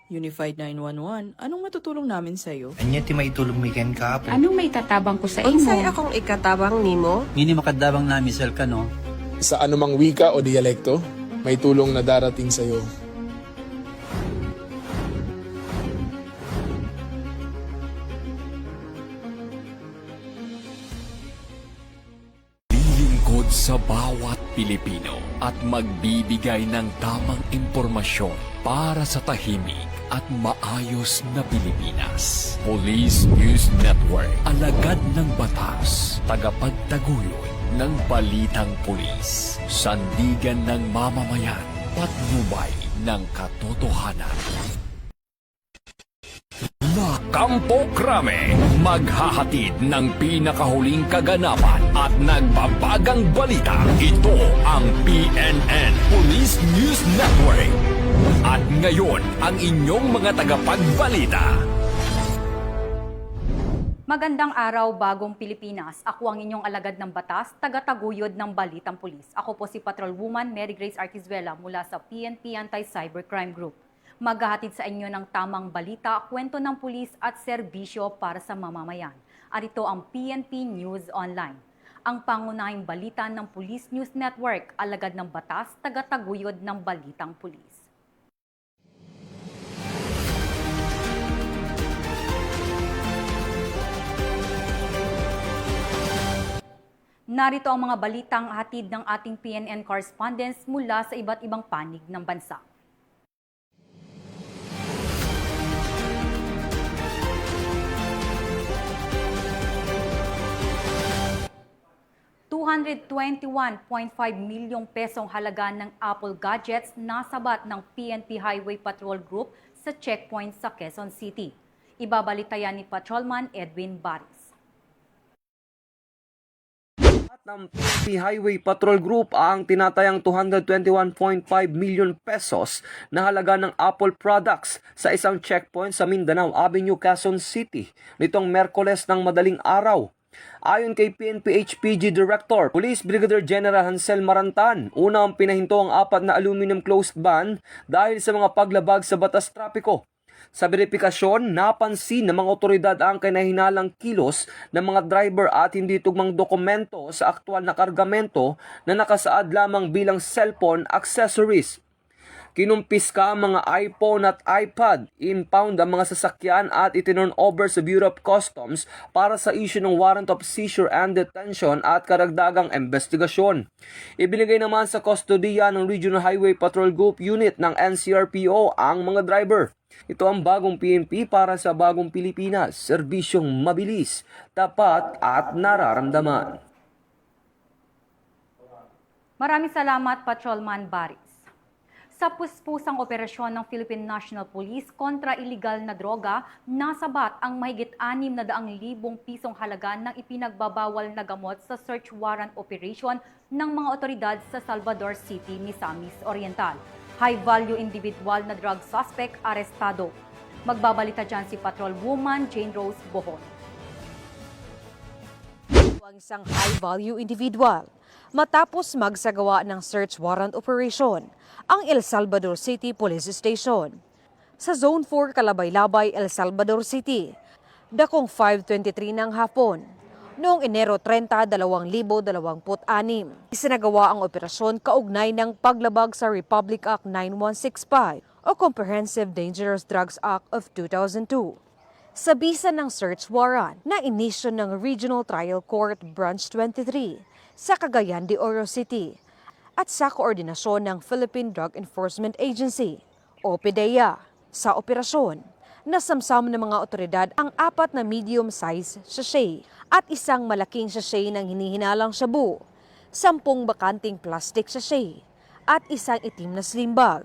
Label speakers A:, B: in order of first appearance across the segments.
A: Unified 911, anong matutulong namin sa'yo?
B: Anya ti maitulog mi ken kapo.
C: Anong may tatabang ko sa imo?
D: Unsay akong ikatabang nimo?
E: Ngini makadabang na misal ka no.
F: Sa anumang wika o dialekto, may tulong na darating sa iyo.
G: Lilingkod sa bawat Pilipino at magbibigay ng tamang impormasyon para sa tahimik at maayos na Pilipinas. Police News Network, alagad ng batas, tagapagtaguyod ng balitang pulis, sandigan ng mamamayan, patnubay ng katotohanan. La Campo Crame, maghahatid ng pinakahuling kaganapan at nagbabagang balita. Ito ang PNN Police News Network. At ngayon, ang inyong mga tagapagbalita.
H: Magandang araw, Bagong Pilipinas. Ako ang inyong alagad ng batas, tagataguyod ng Balitang Pulis. Ako po si Patrolwoman Mary Grace Arquizuela mula sa PNP Anti-Cybercrime Group. Maghahatid sa inyo ng tamang balita, kwento ng pulis at serbisyo para sa mamamayan. At ito ang PNP News Online. Ang pangunahing balita ng Police News Network, alagad ng batas, tagataguyod ng Balitang Pulis. Narito ang mga balitang hatid ng ating PNN correspondents mula sa iba't ibang panig ng bansa. ₱221.5 milyong pesong halaga ng Apple gadgets nasabat ng PNP Highway Patrol Group sa checkpoint sa Quezon City. Ibabalita yan ni Patrolman Edwin Baris.
I: Ng PNP Highway Patrol Group ang tinatayang 221.5 million pesos na halaga ng Apple products sa isang checkpoint sa Mindanao Avenue, Quezon City nitong Merkoles ng madaling araw. Ayon kay PNP HPG Director, Police Brigadier General Hansel Marantan, una ang pinahinto ang 4 na aluminum closed van dahil sa mga paglabag sa batas trapiko. Sa beripikasyon, napansin ng mga otoridad ang kinahinalang kilos ng mga driver at hindi tugmang dokumento sa aktwal na kargamento na nakasaad lamang bilang cellphone accessories. Kinumpiska ang mga iPhone at iPad, impound ang mga sasakyan at itinurn over sa Bureau of Customs para sa issue ng warrant of seizure and detention at karagdagang investigasyon. Ibinigay naman sa kustodiya ng Regional Highway Patrol Group Unit ng NCRPO ang mga driver. Ito ang bagong PNP para sa bagong Pilipinas, serbisyong mabilis, tapat at nararamdaman.
H: Maraming salamat, Patrolman Baris. Sa puspusang operasyon ng Philippine National Police kontra iligal na droga, nasabat ang mahigit 600,000 pisong halaga ng ipinagbabawal na gamot sa search warrant operation ng mga otoridad sa Salvador City, Misamis Oriental. High-value individual na drug suspect arestado. Magbabalita dyan si Patrolwoman Jane Rose Bohon.
J: Ang isang high-value individual matapos magsagawa ng search warrant operation ang El Salvador City Police Station. Sa Zone 4 Kalabay-Labay, El Salvador City, dakong 5:23 ng hapon. Noong Enero 30, 2026, isinagawa ang operasyon kaugnay ng paglabag sa Republic Act 9165 o Comprehensive Dangerous Drugs Act of 2002. Sa bisa ng search warrant na inisyo ng Regional Trial Court Branch 23 sa Cagayan de Oro City at sa koordinasyon ng Philippine Drug Enforcement Agency o PDEA. Sa operasyon, nasamsam ng mga otoridad ang 4 na medium-size sachet at isang malaking sachet ng hinihinalang shabu, 10 bakanting plastic sachet at isang itim na slim bag.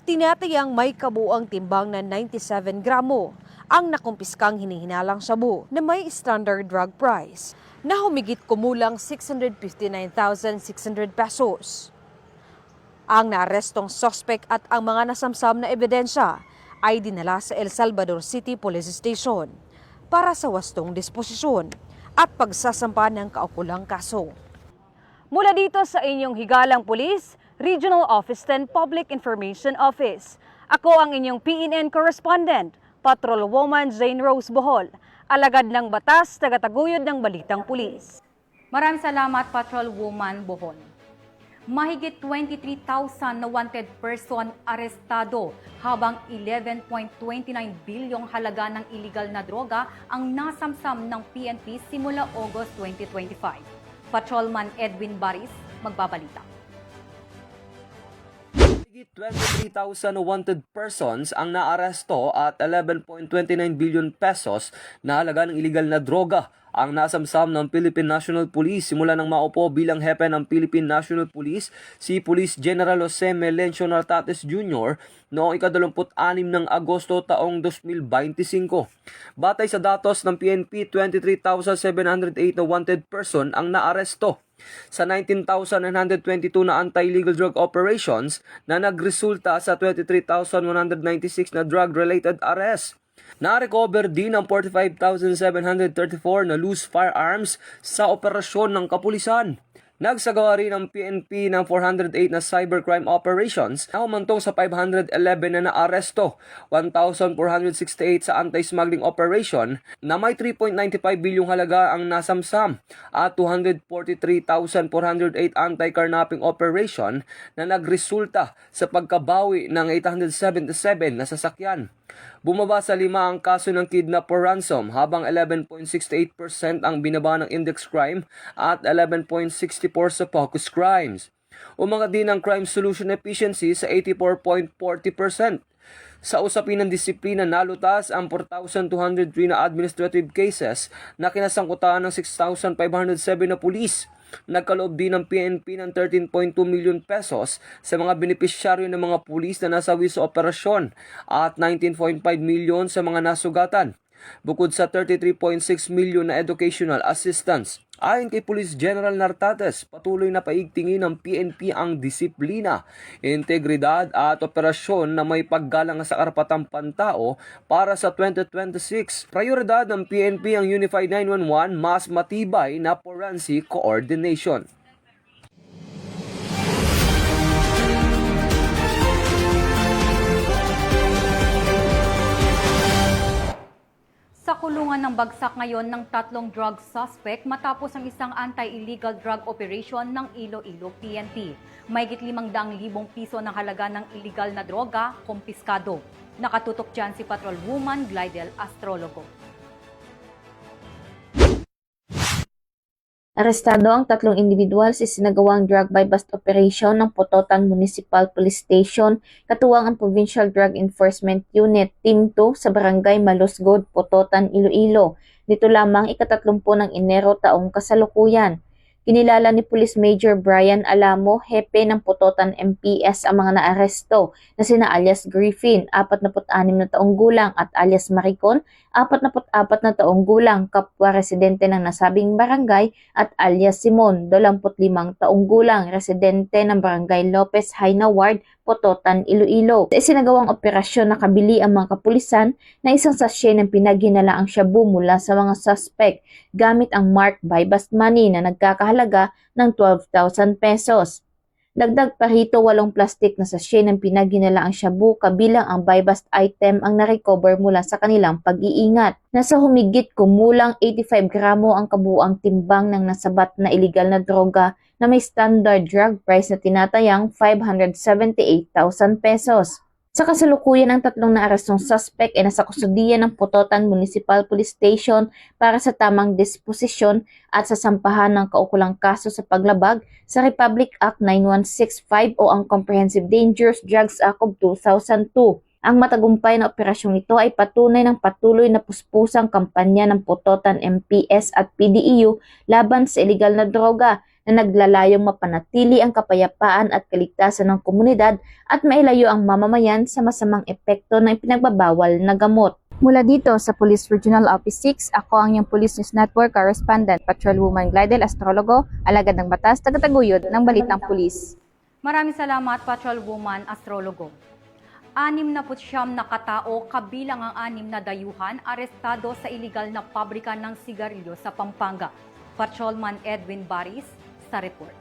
J: Tinatayang may kabuang timbang na 97 gramo ang nakumpiskang hinihinalang shabu na may standard drug price na humigit kumulang 659,600 pesos. Ang naarestong suspect at ang mga nasamsam na ebidensya ay dinala sa El Salvador City Police Station para sa wastong disposisyon at pagsasampa ng kaukulang kaso. Mula dito sa inyong higalang pulis, Regional Office 10 Public Information Office, Ako ang inyong PNN correspondent, Patrolwoman Jane Rose Bohol, alagad ng batas, tagataguyod ng balitang pulis.
H: Maraming salamat, Patrolwoman Bohol. Mahigit 23,000 na wanted person arestado habang 11.29 bilyong halaga ng illegal na droga ang nasamsam ng PNP simula August 2025. Patrolman Edwin Baris, magbabalita.
I: Higit 23,000 wanted persons ang naaresto at 11.29 billion pesos na halaga ng illegal na droga ang nasamsam ng Philippine National Police simula nang maupo bilang hepe ng Philippine National Police si Police General Jose Melencio Nartates Jr. noong 26 ng Agosto taong 2025. Batay sa datos ng PNP, 23,708 na wanted person ang naaresto sa 19,922 na anti-illegal drug operations na nagresulta sa 23,196 na drug-related arrests. Na-recover din ang 45,734 na loose firearms sa operasyon ng kapulisan. Nagsagawa rin ang PNP ng 408 na cybercrime operations na humantong sa 511 na naaresto, 1,468 sa anti-smuggling operation na may 3.95 bilyong halaga ang nasamsam at 243,408 anti-carnapping operation na nagresulta sa pagkabawi ng 877 na sasakyan. Bumaba sa 5 ang kaso ng kidnap or ransom habang 11.68% ang binaba ng index crime at 11.64% sa focus crimes. Umangat din ang crime solution efficiency sa 84.40%. Sa usapin ng disiplina, nalutas ang 4,203 na administrative cases na kinasangkutan ng 6,507 na pulis. Nagkaloob din ng PNP ng 13.2 million pesos sa mga benepisyaryo ng mga pulis na nasawi sa operasyon at 19.5 million sa mga nasugatan, bukod sa 33.6 million na educational assistance. Ayon kay Police General Nartates, patuloy na paigtingin ng PNP ang disiplina, integridad at operasyon na may paggalang sa karapatang pantao para sa 2026. Prioridad ng PNP ang Unified 911 mas matibay na forensic coordination.
H: Sa kulungan ng bagsak ngayon ng 3 drug suspect matapos ang isang anti-illegal drug operation ng Iloilo PNP. Mahigit 500,000 piso ng halaga ng illegal na droga, kumpiskado. Nakatutok dyan si Patrolwoman Glidel Astrologo.
C: Arestado ang 3 individual sa sinagawang drug buy-bust operation ng Pototan Municipal Police Station, katuwang ang Provincial Drug Enforcement Unit Team 2 sa Barangay Malusgod, Pototan, Iloilo. Dito lamang ika-30 ng Enero taong kasalukuyan. Kinilala ni Police Major Brian Alamo, hepe ng Pototan MPS ang mga naaresto na sina alias Griffin, 46 na taong gulang at alias Maricon, 44 na taong gulang, kapwa residente ng nasabing barangay, at alias Simon, 25 taong gulang, residente ng Barangay Lopez Haina Ward, Pototan, Iloilo. Sa isinagawang operasyon, nakabili ang mga kapulisan na isang sachet ng pinaghinalaang shabu mula sa mga suspect gamit ang marked buy-bust money na nagkakahalaga ng 12,000 pesos. Dagdag pa rito, 8 plastic na sachet ng pinaghinalaang shabu kabilang ang buy-bust item ang narecover mula sa kanilang pag-iingat. Nasa humigit kumulang 85 gramo ang kabuuang timbang ng nasabat na illegal na droga na may standard drug price na tinatayang 578,000 pesos. Sa kasalukuyan, ang 3 naarestong suspect ay nasa kustudiya ng Pototan Municipal Police Station para sa tamang disposisyon at sasampahan ng kaukulang kaso sa paglabag sa Republic Act 9165 o ang Comprehensive Dangerous Drugs Act of 2002. Ang matagumpay na operasyong ito ay patunay ng patuloy na puspusang kampanya ng Pototan MPS at PDEU laban sa illegal na droga na naglalayong mapanatili ang kapayapaan at kaligtasan ng komunidad at mailayo ang mamamayan sa masamang epekto ng pinagbabawal na gamot. Mula dito sa Police Regional Office 6, ako ang iyong Police News Network Correspondent, Patrolwoman Glidel Astrologo, alagad ng batas, tagataguyod ng Balitang Pulis.
H: Maraming salamat, Patrolwoman Astrologo. 69 na katao kabilang ang 6 na dayuhan arestado sa iligal na pabrika ng sigarilyo sa Pampanga. Patrolman Edwin Baris sa report.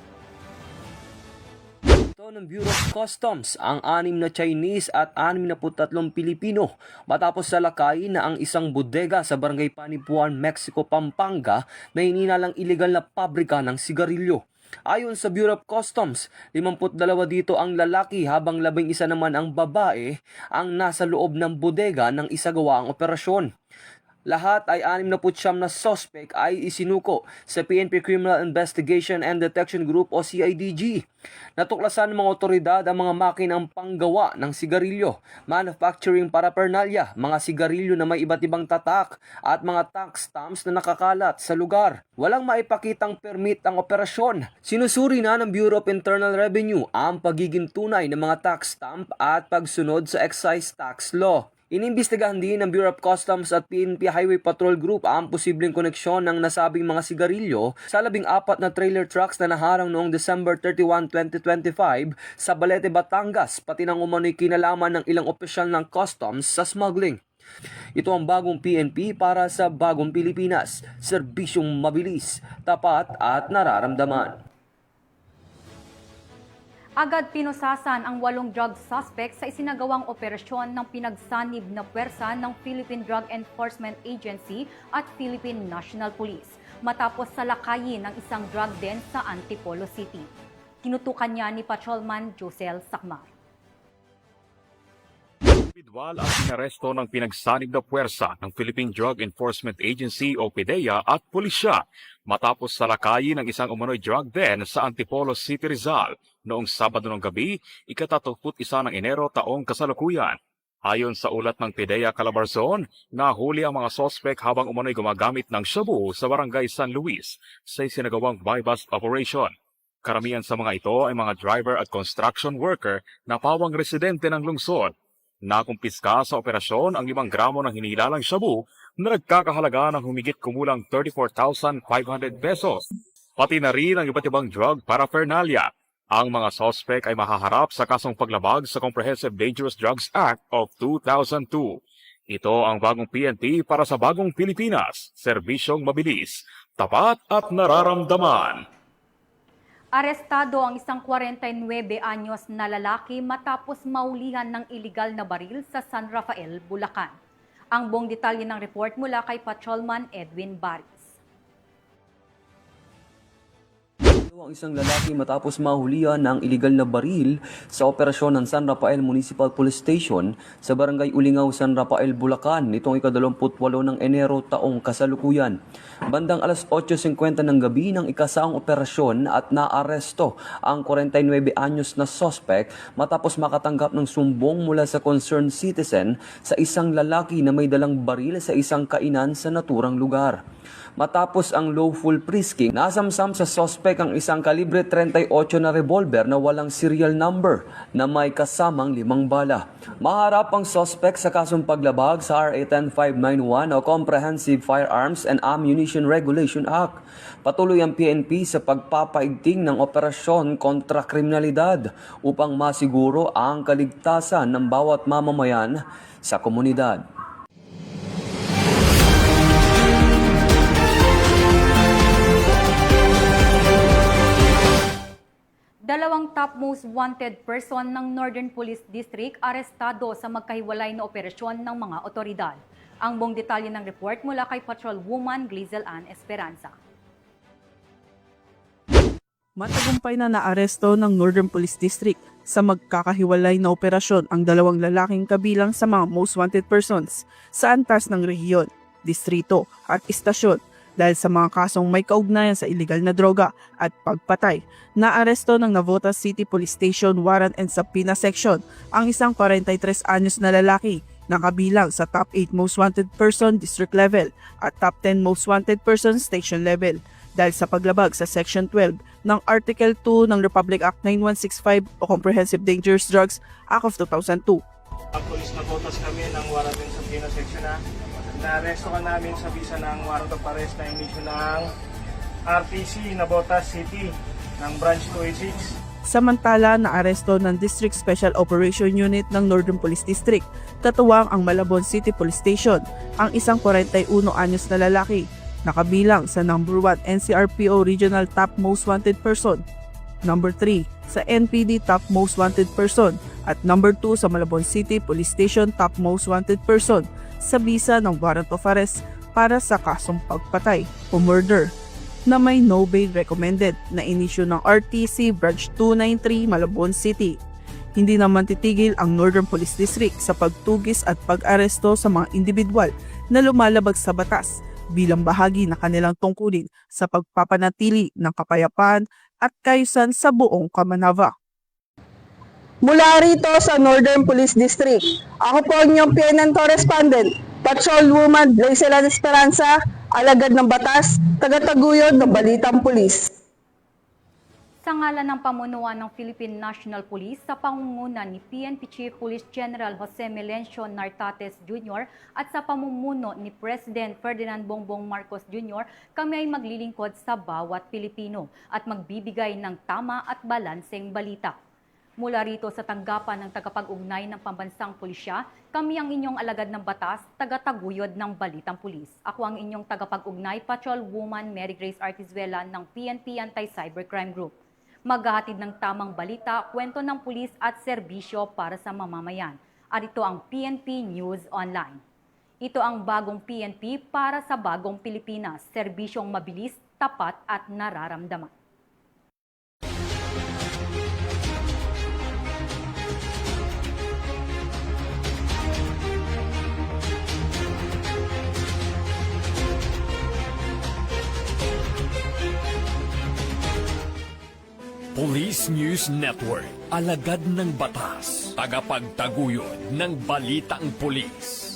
I: Ito ng Bureau of Customs ang 6 na Chinese at 63 Pilipino matapos salakayin na ang isang bodega sa Barangay Panipuan, Mexico, Pampanga na hininalang illegal na pabrika ng sigarilyo. Ayon sa Bureau of Customs, 52 dito ang lalaki habang 11 naman ang babae ang nasa loob ng bodega ng isagawa ang operasyon. Lahat ay 69 na suspect ay isinuko sa PNP Criminal Investigation and Detection Group o CIDG. Natuklasan ng mga otoridad ang mga makinang panggawa ng sigarilyo, manufacturing paraphernalia, mga sigarilyo na may iba't ibang tatak at mga tax stamps na nakakalat sa lugar. Walang maipakitang permit ang operasyon. Sinusuri na ng Bureau of Internal Revenue ang pagiging tunay ng mga tax stamp at pagsunod sa excise tax law. Inimbestigahan din ng Bureau of Customs at PNP Highway Patrol Group ang posibleng koneksyon ng nasabing mga sigarilyo sa 14 na trailer trucks na naharang noong December 31, 2025 sa Balete, Batangas, pati ng umano'y kinalaman ng ilang opisyal ng customs sa smuggling. Ito ang bagong PNP para sa bagong Pilipinas, serbisyong mabilis, tapat at nararamdaman.
H: Agad pinusasan ang 8 drug suspects sa isinagawang operasyon ng pinagsanib na puwersa ng Philippine Drug Enforcement Agency at Philippine National Police matapos salakayin ng isang drug den sa Antipolo City. Tinutukan niya ni Patrolman Josel Sacmar.
G: Individual at inaresto ng pinagsanib na puwersa ng Philippine Drug Enforcement Agency o PDEA at pulisya matapos salakayin ng isang umano'y drug den sa Antipolo City, Rizal noong Sabado ng gabi, 31 ng Enero taong kasalukuyan. Ayon sa ulat ng PDEA Calabarzon, nahuli ang mga sospek habang umano'y gumagamit ng shabu sa Barangay San Luis sa isinagawang buy-bust operation. Karamihan sa mga ito ay mga driver at construction worker na pawang residente ng lungsod. Nakumpiska sa operasyon ang 5 gramo ng hinilalang shabu na nagkakahalaga ng humigit kumulang 34,500 pesos. Pati na rin ang iba't ibang drug paraphernalia. Ang mga sospek ay mahaharap sa kasong paglabag sa Comprehensive Dangerous Drugs Act of 2002. Ito ang bagong PNP para sa bagong Pilipinas, serbisyong mabilis, tapat at nararamdaman.
H: Arestado ang isang 49 anyos na lalaki matapos maulihan ng iligal na baril sa San Rafael, Bulacan. Ang buong detalye ng report mula kay Patrolman Edwin Baris.
I: Ang isang lalaki matapos mahulihan ng iligal na baril sa operasyon ng San Rafael Municipal Police Station sa Barangay Ulingaw, San Rafael, Bulacan nitong ika-28 ng Enero taong kasalukuyan. Bandang alas 8:50 ng gabi ng ikasaang operasyon at naaresto ang 49 anyos na suspect matapos makatanggap ng sumbong mula sa concerned citizen sa isang lalaki na may dalang baril sa isang kainan sa naturang lugar. Matapos ang lawful frisking, nasamsam sa suspect ang isang kalibre 38 na revolver na walang serial number na may kasamang 5 bala. Maharap ang suspect sa kasong paglabag sa RA 10591 o Comprehensive Firearms and Ammunition Regulation Act. Patuloy ang PNP sa pagpapaigting ng operasyon kontra kriminalidad upang masiguro ang kaligtasan ng bawat mamamayan sa komunidad.
H: Dalawang top most wanted person ng Northern Police District arestado sa magkahiwalay na operasyon ng mga otoridad. Ang buong detalye ng report mula kay Patrolwoman Glizel Ann Esperanza.
A: Matagumpay na naaresto ng Northern Police District sa magkakahiwalay na operasyon ang 2 lalaking kabilang sa mga most wanted persons sa antas ng rehiyon, distrito at istasyon. Dahil sa mga kasong may kaugnayan sa iligal na droga at pagpatay, naaresto ng Navotas City Police Station Warrant and Subpoena Section ang isang 43 anyos na lalaki na kabilang sa top 8 most wanted person district level at top 10 most wanted person station level dahil sa paglabag sa Section 12 ng Article 2 ng Republic Act 9165 o Comprehensive Dangerous Drugs Act of 2002.
K: Ang Police Navotas kami ng Warrant and Subpoena Section na-aresto ka namin sa visa ng warrant of arrest na inisyu ng RTC Navotas City ng Branch 286.
A: Samantala, naaresto ng District Special Operation Unit ng Northern Police District, katuwang ang Malabon City Police Station, ang isang 41 anyos na lalaki na kabilang sa number 1 NCRPO Regional Top Most Wanted Person. Number 3 sa NPD Top Most Wanted Person at number 2 sa Malabon City Police Station Top Most Wanted Person sa bisa ng warrant of arrest para sa kasong pagpatay o murder na may no bail recommended na inisyu ng RTC Branch 293 Malabon City. Hindi naman titigil ang Northern Police District sa pagtugis at pag-aresto sa mga individual na lumalabag sa batas bilang bahagi na kanilang tungkulin sa pagpapanatili ng kapayapaan at kaayusan sa buong Kamanava.
L: Mula rito sa Northern Police District, ako po ang inyong PNN correspondent, Patrolwoman Laiselan Esperanza, alagad ng batas, tagataguyod ng Balitang Pulis.
H: Sa ngalan ng pamunuan ng Philippine National Police sa pangunguna ni PNP Chief Police General Jose Melencio Nartates Jr. at sa pamumuno ni President Ferdinand Bongbong Marcos Jr., kami ay maglilingkod sa bawat Pilipino at magbibigay ng tama at balanseng balita. Mula rito sa tanggapan ng tagapag-ugnay ng pambansang pulisya, kami ang inyong alagad ng batas, tagataguyod ng Balitang Pulis. Ako ang inyong tagapag-ugnay, Patrolwoman Mary Grace Artizuela ng PNP Anti-Cybercrime Group. Maghahatid ng tamang balita, kwento ng pulis at serbisyo para sa mamamayan. At ito ang PNP News Online. Ito ang bagong PNP para sa bagong Pilipinas, serbisyong mabilis, tapat at nararamdaman.
M: Police News Network, alagad ng batas, tagapagtaguyod ng balitang pulis.